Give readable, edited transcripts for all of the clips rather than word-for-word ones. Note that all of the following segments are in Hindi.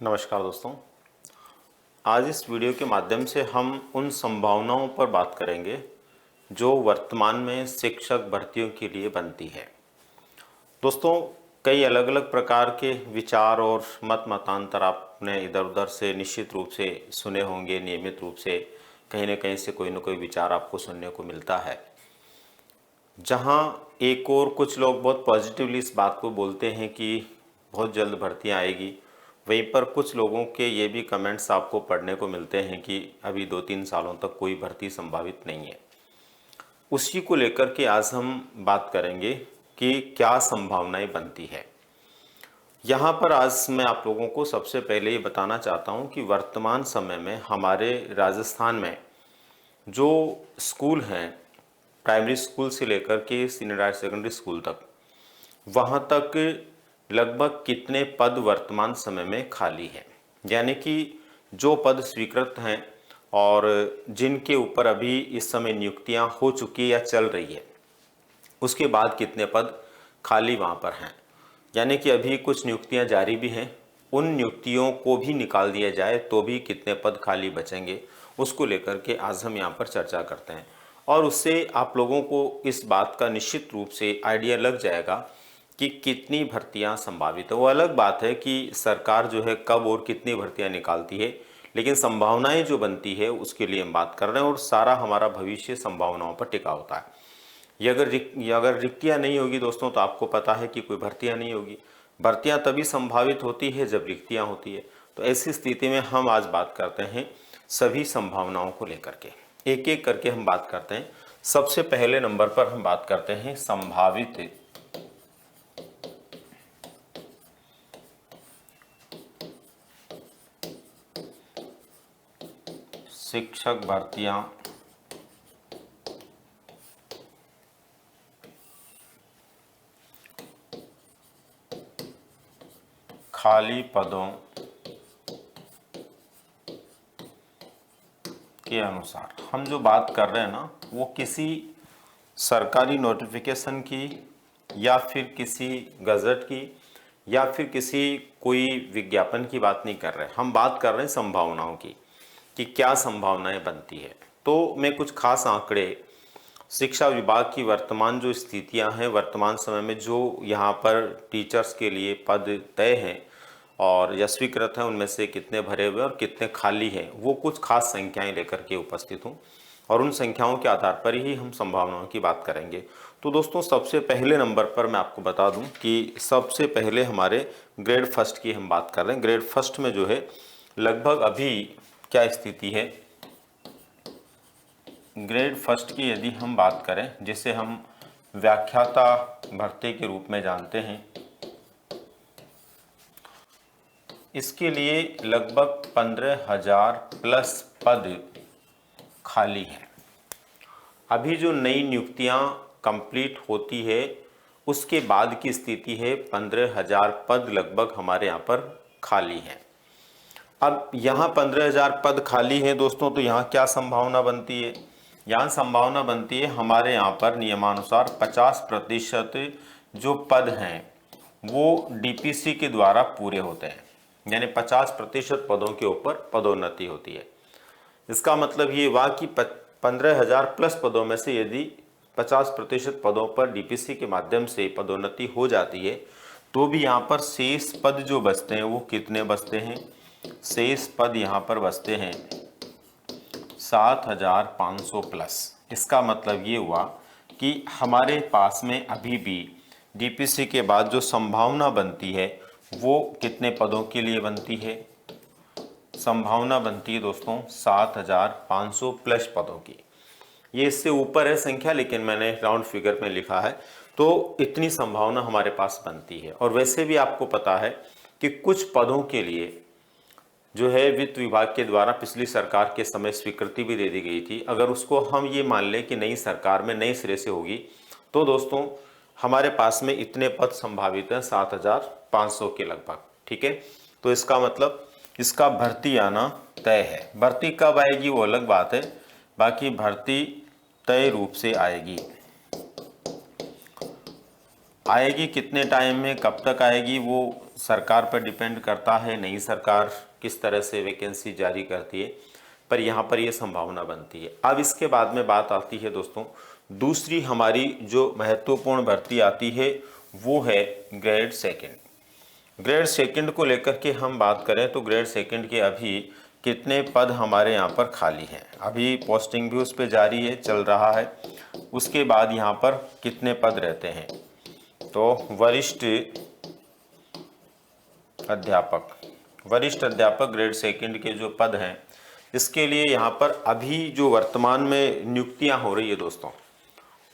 नमस्कार दोस्तों। आज इस वीडियो के माध्यम से हम उन संभावनाओं पर बात करेंगे जो वर्तमान में शिक्षक भर्तियों के लिए बनती है। दोस्तों, कई अलग अलग प्रकार के विचार और मतांतर आपने इधर उधर से निश्चित रूप से सुने होंगे। नियमित रूप से कहीं न कहीं से कोई न कोई विचार आपको सुनने को मिलता है। जहाँ एक और कुछ लोग बहुत पॉजिटिवली इस बात को बोलते हैं कि बहुत जल्द भर्तियाँ आएगी, वहीं पर कुछ लोगों के ये भी कमेंट्स आपको पढ़ने को मिलते हैं कि अभी 2-3 सालों तक कोई भर्ती संभावित नहीं है। उसी को लेकर के आज हम बात करेंगे कि क्या संभावनाएं बनती है। यहाँ पर आज मैं आप लोगों को सबसे पहले ये बताना चाहता हूँ कि वर्तमान समय में हमारे राजस्थान में जो स्कूल हैं, प्राइमरी स्कूल से लेकर के सीनियर हायर सेकेंडरी स्कूल तक, वहाँ तक लगभग कितने पद वर्तमान समय में खाली हैं, यानी कि जो पद स्वीकृत हैं और जिनके ऊपर अभी इस समय नियुक्तियां हो चुकी या चल रही है, उसके बाद कितने पद खाली वहाँ पर हैं। यानी कि अभी कुछ नियुक्तियां जारी भी हैं, उन नियुक्तियों को भी निकाल दिया जाए तो भी कितने पद खाली बचेंगे, उसको लेकर के आज हम यहाँ पर चर्चा करते हैं। और उससे आप लोगों को इस बात का निश्चित रूप से आइडिया लग जाएगा कि कितनी भर्तियां संभावित है। वो अलग बात है कि सरकार जो है कब और कितनी भर्तियां निकालती है, लेकिन संभावनाएं जो बनती है उसके लिए हम बात कर रहे हैं और सारा हमारा भविष्य संभावनाओं पर टिका होता है। ये अगर रिक्तियां नहीं होगी दोस्तों, तो आपको पता है कि कोई भर्तियां नहीं होगी। भर्तियां तभी संभावित होती है जब रिक्तियां होती है। तो ऐसी स्थिति में हम आज बात करते हैं सभी संभावनाओं को लेकर के, एक एक करके हम बात करते हैं। सबसे पहले नंबर पर हम बात करते हैं संभावित शिक्षक भर्तियां खाली पदों के अनुसार। हम जो बात कर रहे हैं ना, वो किसी सरकारी नोटिफिकेशन की या फिर किसी गजट की या फिर किसी कोई विज्ञापन की बात नहीं कर रहे। हम बात कर रहे हैं संभावनाओं की कि क्या संभावनाएं बनती है। तो मैं कुछ खास आंकड़े शिक्षा विभाग की वर्तमान जो स्थितियां हैं, वर्तमान समय में जो यहाँ पर टीचर्स के लिए पद तय हैं और या स्वीकृत हैं, उनमें से कितने भरे हुए और कितने खाली हैं, वो कुछ खास संख्याएं लेकर के उपस्थित हूँ और उन संख्याओं के आधार पर ही हम संभावनाओं की बात करेंगे। तो दोस्तों, सबसे पहले नंबर पर मैं आपको बता दूं कि सबसे पहले हमारे ग्रेड फर्स्ट की हम बात कर रहे हैं। ग्रेड फर्स्ट में जो है लगभग अभी क्या स्थिति है, ग्रेड फर्स्ट की यदि हम बात करें, जिसे हम व्याख्याता भर्ती के रूप में जानते हैं, इसके लिए लगभग 15,000 प्लस पद खाली हैं। अभी जो नई नियुक्तियां कंप्लीट होती है उसके बाद की स्थिति है 15,000 पद लगभग हमारे यहाँ पर खाली हैं। अब यहाँ 15,000 पद खाली हैं दोस्तों, तो यहाँ क्या संभावना बनती है? यहाँ संभावना बनती है हमारे यहाँ पर नियमानुसार 50% जो पद हैं वो डीपीसी के द्वारा पूरे होते हैं, यानी 50% पदों के ऊपर पदोन्नति होती है। इसका मतलब ये हुआ कि 15,000 प्लस पदों में से यदि 50% पदों पर डीपीसी के माध्यम से पदोन्नति हो जाती है, तो भी यहाँ पर शेष पद जो बचते हैं वो कितने बचते हैं? शेष पद यहाँ पर बचते हैं 7,500 प्लस। इसका मतलब ये हुआ कि हमारे पास में अभी भी डीपीसी के बाद जो संभावना बनती है वो कितने पदों के लिए बनती है? संभावना बनती है दोस्तों 7,500 प्लस पदों की। ये इससे ऊपर है संख्या, लेकिन मैंने राउंड फिगर में लिखा है। तो इतनी संभावना हमारे पास बनती है। और वैसे भी आपको पता है कि कुछ पदों के लिए जो है वित्त विभाग के द्वारा पिछली सरकार के समय स्वीकृति भी दे दी गई थी। अगर उसको हम ये मान लें कि नई सरकार में नए सिरे से होगी, तो दोस्तों हमारे पास में इतने पद संभावित हैं 7,500 के लगभग। ठीक है, तो इसका मतलब इसका भर्ती आना तय है। भर्ती कब आएगी वो अलग बात है, बाकी भर्ती तय रूप से आएगी। आएगी कितने टाइम में, कब तक आएगी, वो सरकार पर डिपेंड करता है, नई सरकार किस तरह से वैकेंसी जारी करती है, पर यहाँ पर ये संभावना बनती है। अब इसके बाद में बात आती है दोस्तों, दूसरी हमारी जो महत्वपूर्ण भर्ती आती है वो है ग्रेड सेकंड। ग्रेड सेकंड को लेकर के हम बात करें तो ग्रेड सेकंड के अभी कितने पद हमारे यहाँ पर खाली हैं, अभी पोस्टिंग भी उस पर जारी है, चल रहा है। उसके बाद यहाँ पर कितने पद रहते हैं, तो वरिष्ठ अध्यापक ग्रेड सेकंड के जो पद हैं, इसके लिए यहाँ पर अभी जो वर्तमान में नियुक्तियाँ हो रही है दोस्तों,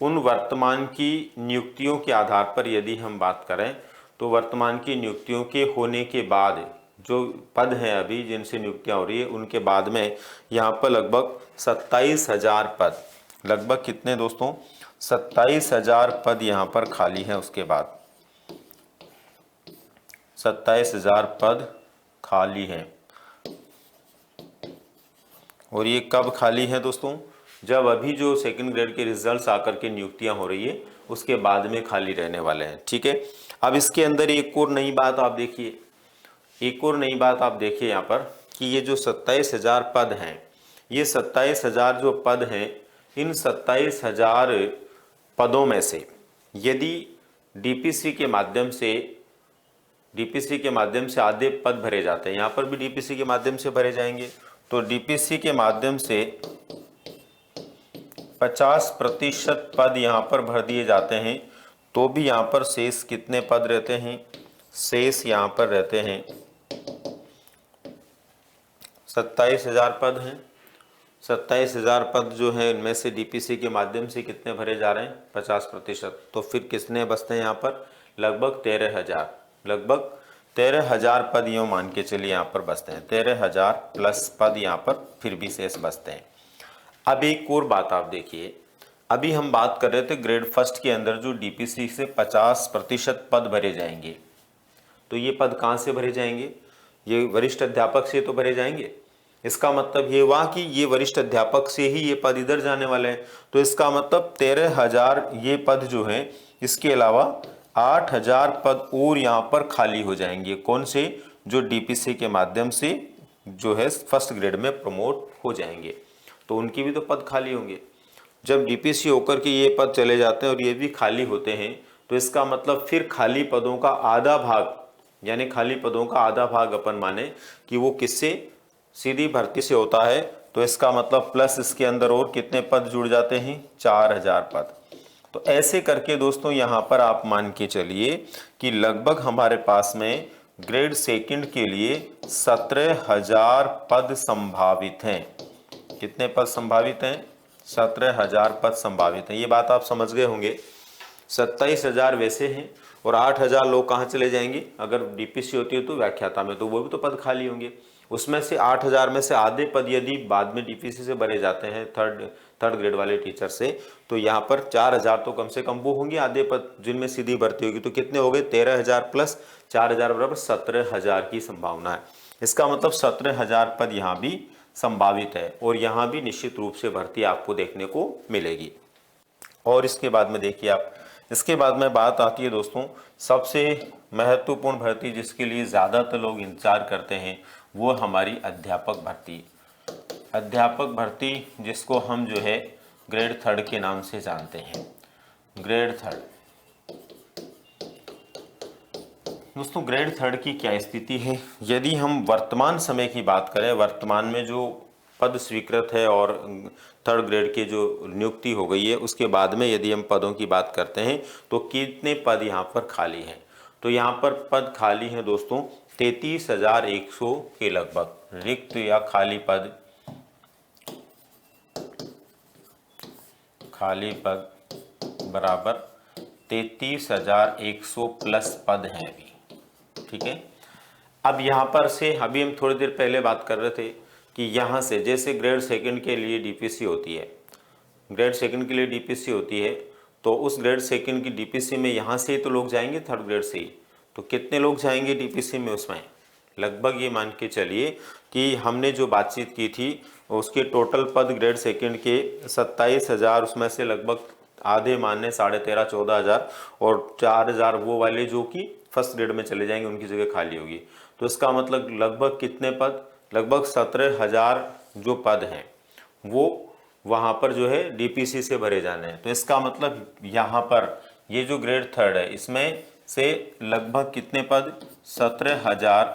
उन वर्तमान की नियुक्तियों के आधार पर यदि हम बात करें तो वर्तमान की नियुक्तियों के होने के बाद जो पद हैं अभी जिनसे नियुक्तियाँ हो रही है, उनके बाद में यहाँ पर लगभग 27,000 पद, लगभग कितने दोस्तों, 27,000 पद यहाँ पर खाली हैं। उसके बाद 27,000 पद खाली हैं, और ये कब खाली हैं दोस्तों, जब अभी जो सेकंड ग्रेड के रिजल्ट्स आकर के नियुक्तियां हो रही है उसके बाद में खाली रहने वाले हैं। ठीक है, अब इसके अंदर एक और नई बात आप देखिए, यहाँ पर कि ये जो 27,000 पद हैं, ये 27,000 जो पद हैं, इन 27,000 पदों में से यदि डीपीसी के माध्यम से आधे पद भरे जाते हैं, यहाँ पर भी डीपीसी के माध्यम से भरे जाएंगे, तो डीपीसी के माध्यम से 50% पद यहाँ पर भर दिए जाते हैं, तो भी यहाँ पर शेष कितने पद रहते हैं, शेष यहाँ पर रहते हैं 27,000 पद हैं। 27,000 पद जो हैं इनमें से डीपीसी के माध्यम से कितने भरे जा रहे हैं, 50%, तो फिर कितने बचते हैं यहाँ पर, लगभग 13,000 पद यूँ मान के चलिए यहाँ पर बचते हैं, 13,000 प्लस पद यहाँ पर फिर भी शेष बचते हैं। अब एक और बात आप देखिए, अभी हम बात कर रहे थे ग्रेड फर्स्ट के अंदर जो डीपीसी से 50% पद भरे जाएंगे, तो ये पद कहाँ से भरे जाएंगे, ये वरिष्ठ अध्यापक से तो भरे जाएंगे। इसका मतलब ये हुआ कि ये वरिष्ठ अध्यापक से ही ये पद इधर जाने वाले हैं, तो इसका मतलब 13,000 ये पद जो हैं, इसके अलावा 8,000 पद और यहाँ पर खाली हो जाएंगे। कौन से, जो डीपीसी के माध्यम से जो है फर्स्ट ग्रेड में प्रमोट हो जाएंगे, तो उनकी भी तो पद खाली होंगे। जब डीपीसी होकर के ये पद चले जाते हैं और ये भी खाली होते हैं, तो इसका मतलब फिर खाली पदों का आधा भाग, यानी खाली पदों का आधा भाग अपन माने कि वो किससे, सीधी भर्ती से होता है, तो इसका मतलब प्लस इसके अंदर और कितने पद जुड़ जाते हैं, 4,000 पद। तो ऐसे करके दोस्तों यहाँ पर आप मान के चलिए कि लगभग हमारे पास में ग्रेड सेकंड के लिए 17,000 पद संभावित हैं। कितने पद संभावित हैं, 17,000 पद संभावित हैं। ये बात आप समझ गए होंगे। 27,000 वैसे हैं और 8,000 लोग कहाँ चले जाएंगे, अगर डीपीसी होती है तो व्याख्याता में, तो वो भी तो पद खाली होंगे। उसमें से 8,000 में से आधे पद यदि बाद में डीपीसी से भरे जाते हैं थर्ड ग्रेड वाले टीचर से, तो यहाँ पर 4,000 तो कम से कम वो होंगे आधे पद जिनमें सीधी भर्ती होगी। तो कितने हो गए, 13,000 प्लस 4,000 बराबर 17,000 की संभावना है। इसका मतलब 17,000 पद यहाँ भी संभावित है, और यहाँ भी निश्चित रूप से भर्ती आपको देखने को मिलेगी। और इसके बाद में देखिए आप, इसके बाद में बात आती है दोस्तों, सबसे महत्वपूर्ण भर्ती जिसके लिए ज़्यादातर लोग इंतजार करते हैं, वो हमारी अध्यापक भर्ती, जिसको हम जो है ग्रेड थर्ड के नाम से जानते हैं। ग्रेड थर्ड दोस्तों, ग्रेड थर्ड की क्या स्थिति है, यदि हम वर्तमान समय की बात करें, वर्तमान में जो पद स्वीकृत है और थर्ड ग्रेड की जो नियुक्ति हो गई है, उसके बाद में यदि हम पदों की बात करते हैं तो कितने पद यहाँ पर खाली हैं, तो यहाँ पर पद खाली हैं दोस्तों 33,100 के लगभग, रिक्त या खाली पद बराबर 33,100 प्लस पद हैं अभी। ठीक है, अब यहाँ पर से अभी हम थोड़ी देर पहले बात कर रहे थे कि यहाँ से जैसे ग्रेड सेकंड के लिए डीपीसी होती है, तो उस ग्रेड सेकंड की डीपीसी में यहाँ से ही तो लोग जाएंगे थर्ड ग्रेड से ही, तो कितने लोग जाएंगे डीपीसी में, उसमें लगभग ये मान के चलिए कि हमने जो बातचीत की थी उसके टोटल पद ग्रेड सेकंड के 27,000, उसमें से लगभग आधे मानने 13,500-14,000 और 4,000 वो वाले जो कि फर्स्ट ग्रेड में चले जाएंगे, उनकी जगह खाली होगी। तो इसका मतलब लगभग कितने पद, लगभग 17,000 जो पद हैं वो वहाँ पर जो है डीपीसी से भरे जाने हैं। तो इसका मतलब यहाँ पर ये जो ग्रेड थर्ड है इसमें से लगभग कितने पद, 17,000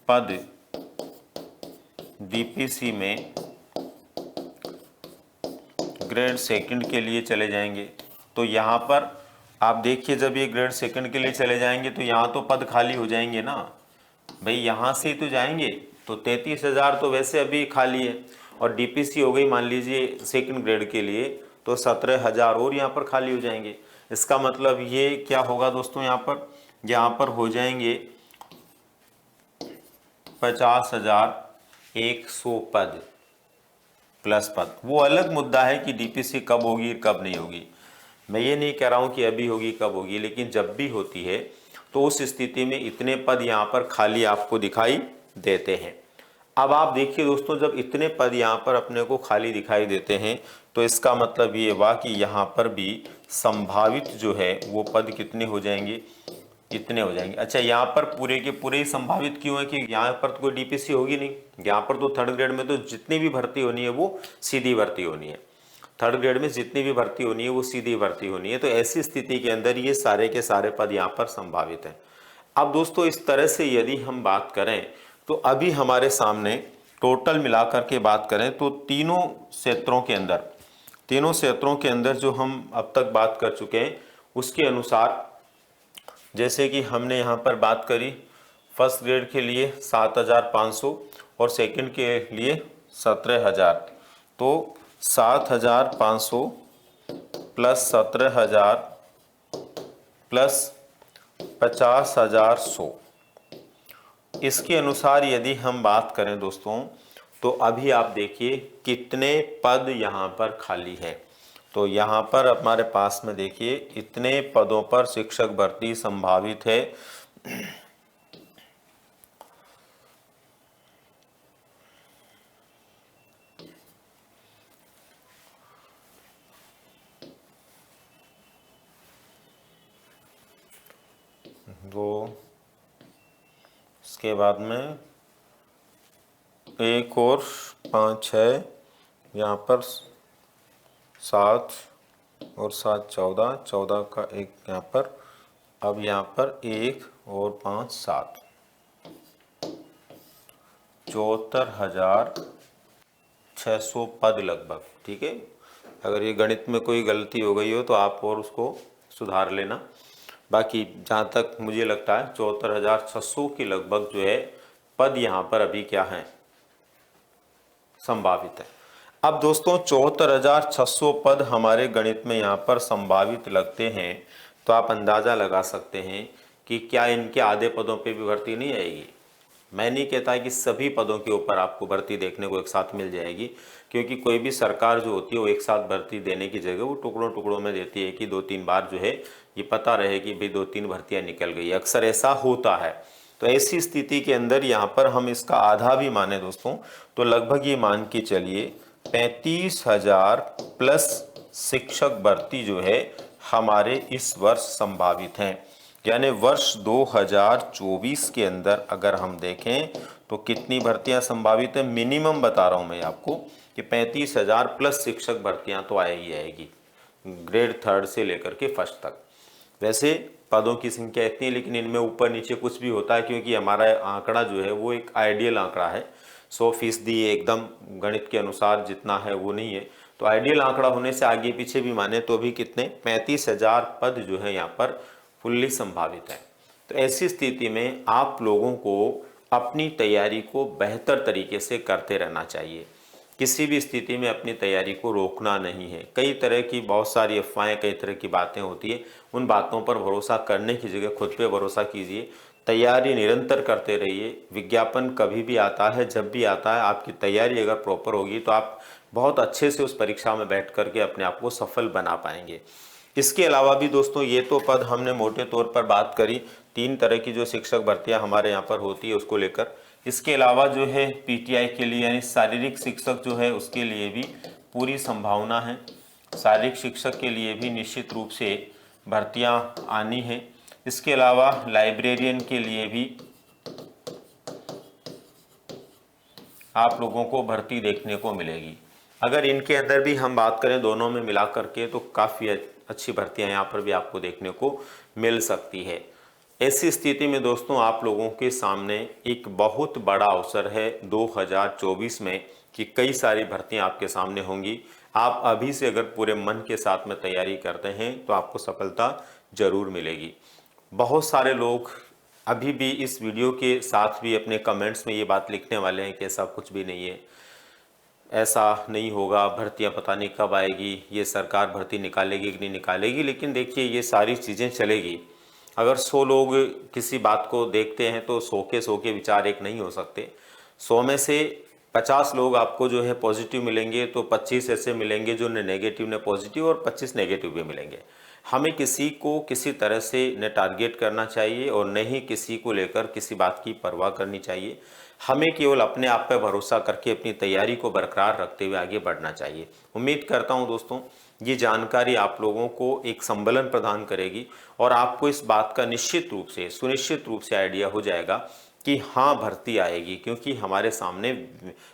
पद डीपीसी में ग्रेड सेकंड के लिए चले जाएंगे। तो यहाँ पर आप देखिए, जब ये ग्रेड सेकंड के लिए चले जाएंगे तो यहाँ तो पद खाली हो जाएंगे ना भाई, यहाँ से ही तो जाएंगे। तो 33,000 तो वैसे अभी खाली है और डीपीसी हो गई मान लीजिए सेकंड ग्रेड के लिए, तो 17,000 और यहाँ पर खाली हो जाएंगे। इसका मतलब ये क्या होगा दोस्तों, यहाँ पर हो जाएंगे 50,100 पद प्लस पद। वो अलग मुद्दा है कि डीपीसी कब होगी कब नहीं होगी, मैं ये नहीं कह रहा हूँ कि अभी होगी कब होगी, लेकिन जब भी होती है तो उस स्थिति में इतने पद यहाँ पर खाली आपको दिखाई देते हैं। अब आप देखिए दोस्तों, जब इतने पद यहाँ पर अपने को खाली दिखाई देते हैं तो इसका मतलब ये हुआ कि यहाँ पर भी संभावित जो है वो पद कितने हो जाएंगे, इतने हो जाएंगे। अच्छा, यहाँ पर पूरे के पूरे ही संभावित क्यों है कि यहाँ पर तो कोई डीपीसी होगी नहीं, यहाँ पर तो थर्ड ग्रेड में तो जितनी भी भर्ती होनी है वो सीधी भर्ती होनी है, थर्ड ग्रेड में जितनी भी भर्ती होनी है वो सीधी भर्ती होनी है। तो ऐसी स्थिति के अंदर ये सारे के सारे पद यहाँ पर संभावित हैं। अब दोस्तों इस तरह से यदि हम बात करें तो अभी हमारे सामने टोटल मिलाकर के बात करें तो तीनों क्षेत्रों के अंदर जो हम अब तक बात कर चुके हैं उसके अनुसार, जैसे कि हमने यहाँ पर बात करी फर्स्ट ग्रेड के लिए 7,500 और सेकंड के लिए 17,000, तो 7,500 प्लस 17,000 प्लस 50,100, इसके अनुसार यदि हम बात करें दोस्तों तो अभी आप देखिए कितने पद यहाँ पर खाली है। तो यहाँ पर हमारे पास में देखिए इतने पदों पर शिक्षक भर्ती संभावित है। दो, इसके बाद में एक और 5 6, यहाँ पर 7 और 7 14, 14 का एक यहाँ पर, अब यहाँ पर 1 और 5 7, 74,600 पद लगभग। ठीक है, अगर ये गणित में कोई गलती हो गई हो तो आप और उसको सुधार लेना। बाकी जहाँ तक मुझे लगता है 74,600 के लगभग जो है पद यहाँ पर अभी क्या है, संभावित है। अब दोस्तों 74,600 पद हमारे गणित में यहाँ पर संभावित लगते हैं, तो आप अंदाज़ा लगा सकते हैं कि क्या इनके आधे पदों पे भी भर्ती नहीं आएगी। मैं नहीं कहता कि सभी पदों के ऊपर आपको भर्ती देखने को एक साथ मिल जाएगी, क्योंकि कोई भी सरकार जो होती है वो एक साथ भर्ती देने की जगह वो टुकड़ों टुकड़ों में देती है कि 2-3 बार जो है ये पता रहे कि भाई 2-3 भर्तियाँ निकल गई, अक्सर ऐसा होता है। तो ऐसी स्थिति के अंदर यहाँ पर हम इसका आधा भी माने दोस्तों तो लगभग ये मान के चलिए 35,000 प्लस शिक्षक भर्ती जो है हमारे इस वर्ष संभावित हैं। यानी वर्ष 2024 के अंदर अगर हम देखें तो कितनी भर्तियां संभावित है, मिनिमम बता रहा हूं मैं आपको कि 35,000 प्लस शिक्षक भर्तियां तो आएगी ग्रेड थर्ड से लेकर के फर्स्ट तक। वैसे पदों की संख्या इतनी है, लेकिन इनमें ऊपर नीचे कुछ भी होता है, क्योंकि हमारा आंकड़ा जो है वो एक आइडियल आंकड़ा है, 100% एकदम गणित के अनुसार जितना है वो नहीं है। तो आइडियल आंकड़ा होने से आगे पीछे भी माने तो भी कितने 35,000 पद जो है यहाँ पर फुल्ली संभावित है। तो ऐसी स्थिति में आप लोगों को अपनी तैयारी को बेहतर तरीके से करते रहना चाहिए। किसी भी स्थिति में अपनी तैयारी को रोकना नहीं है। कई तरह की बहुत सारी अफवाहें, कई तरह की बातें होती है, उन बातों पर भरोसा करने की जगह खुद पे भरोसा कीजिए। तैयारी निरंतर करते रहिए। विज्ञापन कभी भी आता है, जब भी आता है, आपकी तैयारी अगर प्रॉपर होगी तो आप बहुत अच्छे से उस परीक्षा में बैठ करके अपने आप को सफल बना पाएंगे। इसके अलावा भी दोस्तों ये तो पद हमने मोटे तौर पर बात करी, 3 तरह की जो शिक्षक भर्तियां हमारे यहाँ पर होती है उसको लेकर। इसके अलावा जो है पीटीआई के लिए यानी शारीरिक शिक्षक जो है उसके लिए भी पूरी संभावना है। शारीरिक शिक्षक के लिए भी निश्चित रूप से भर्तियां आनी हैं। इसके अलावा लाइब्रेरियन के लिए भी आप लोगों को भर्ती देखने को मिलेगी। अगर इनके अंदर भी हम बात करें दोनों में मिला करके तो काफ़ी अच्छी भर्तियां यहाँ पर भी आपको देखने को मिल सकती है। ऐसी स्थिति में दोस्तों आप लोगों के सामने एक बहुत बड़ा अवसर है 2024 में कि कई सारी भर्तियां आपके सामने होंगी। आप अभी से अगर पूरे मन के साथ में तैयारी करते हैं तो आपको सफलता जरूर मिलेगी। बहुत सारे लोग अभी भी इस वीडियो के साथ भी अपने कमेंट्स में ये बात लिखने वाले हैं कि ऐसा कुछ भी नहीं है, ऐसा नहीं होगा, भर्तियां पता नहीं कब आएगी, ये सरकार भर्ती निकालेगी कि नहीं निकालेगी। लेकिन देखिए ये सारी चीज़ें चलेगी। अगर 100 लोग किसी बात को देखते हैं तो 100 के विचार एक नहीं हो सकते। 100 में से 50 लोग आपको जो है पॉजिटिव मिलेंगे तो 25 ऐसे मिलेंगे जो ने नेगेटिव ने पॉजिटिव और 25 नेगेटिव भी मिलेंगे। हमें किसी को किसी तरह से न टारगेट करना चाहिए और न ही किसी को लेकर किसी बात की परवाह करनी चाहिए। हमें केवल अपने आप पर भरोसा करके अपनी तैयारी को बरकरार रखते हुए आगे बढ़ना चाहिए। उम्मीद करता हूं दोस्तों ये जानकारी आप लोगों को एक संबलन प्रदान करेगी और आपको इस बात का निश्चित रूप से सुनिश्चित रूप से आइडिया हो जाएगा कि हाँ भर्ती आएगी, क्योंकि हमारे सामने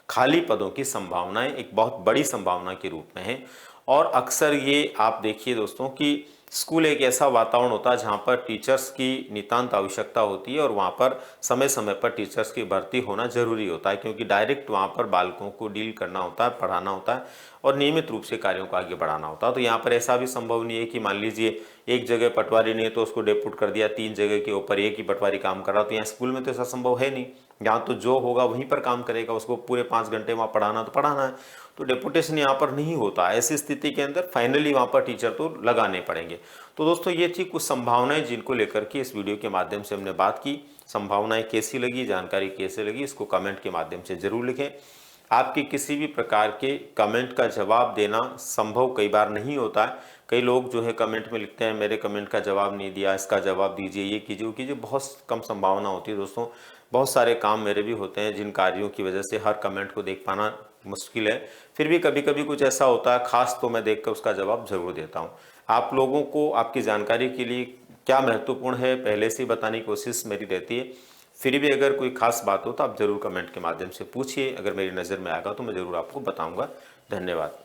खाली पदों की संभावनाएं एक बहुत बड़ी संभावना के रूप में है। और अक्सर ये आप देखिए दोस्तों कि स्कूल एक ऐसा वातावरण होता है जहाँ पर टीचर्स की नितांत आवश्यकता होती है और वहाँ पर समय समय पर टीचर्स की भर्ती होना जरूरी होता है, क्योंकि डायरेक्ट वहाँ पर बालकों को डील करना होता है, पढ़ाना होता है और नियमित रूप से कार्यों को आगे बढ़ाना होता है। तो यहाँ पर ऐसा भी संभव नहीं है कि मान लीजिए एक जगह पटवारी नहीं है तो उसको डेपुट कर दिया, 3 जगह के ऊपर एक ही पटवारी काम कर रहा, तो यहाँ स्कूल में तो ऐसा संभव है नहीं। यहाँ तो जो होगा वहीं पर काम करेगा, उसको पूरे 5 घंटे वहाँ पढ़ाना तो पढ़ाना है, तो डेपुटेशन यहाँ पर नहीं होता। ऐसी स्थिति के अंदर फाइनली वहाँ पर टीचर तो लगाने पड़ेंगे। तो दोस्तों ये थी कुछ संभावनाएं जिनको लेकर के इस वीडियो के माध्यम से हमने बात की। संभावनाएं कैसी लगी, जानकारी कैसे लगी, इसको कमेंट के माध्यम से जरूर लिखें। आपके किसी भी प्रकार के कमेंट का जवाब देना संभव कई बार नहीं होता है। कई लोग जो है कमेंट में लिखते हैं मेरे कमेंट का जवाब नहीं दिया, इसका जवाब दीजिए, ये कीजिए वो कीजिए। बहुत कम संभावना होती है दोस्तों। बहुत सारे काम मेरे भी होते हैं जिन कार्यों की वजह से हर कमेंट को देख पाना मुश्किल है। फिर भी कभी कभी कुछ ऐसा होता है खास तो मैं देख कर उसका जवाब जरूर देता हूँ। आप लोगों को आपकी जानकारी के लिए क्या महत्वपूर्ण है पहले से ही बताने की कोशिश मेरी रहती है। फिर भी अगर कोई खास बात हो तो आप ज़रूर कमेंट के माध्यम से पूछिए। अगर मेरी नज़र में आएगा तो मैं ज़रूर आपको बताऊंगा। धन्यवाद।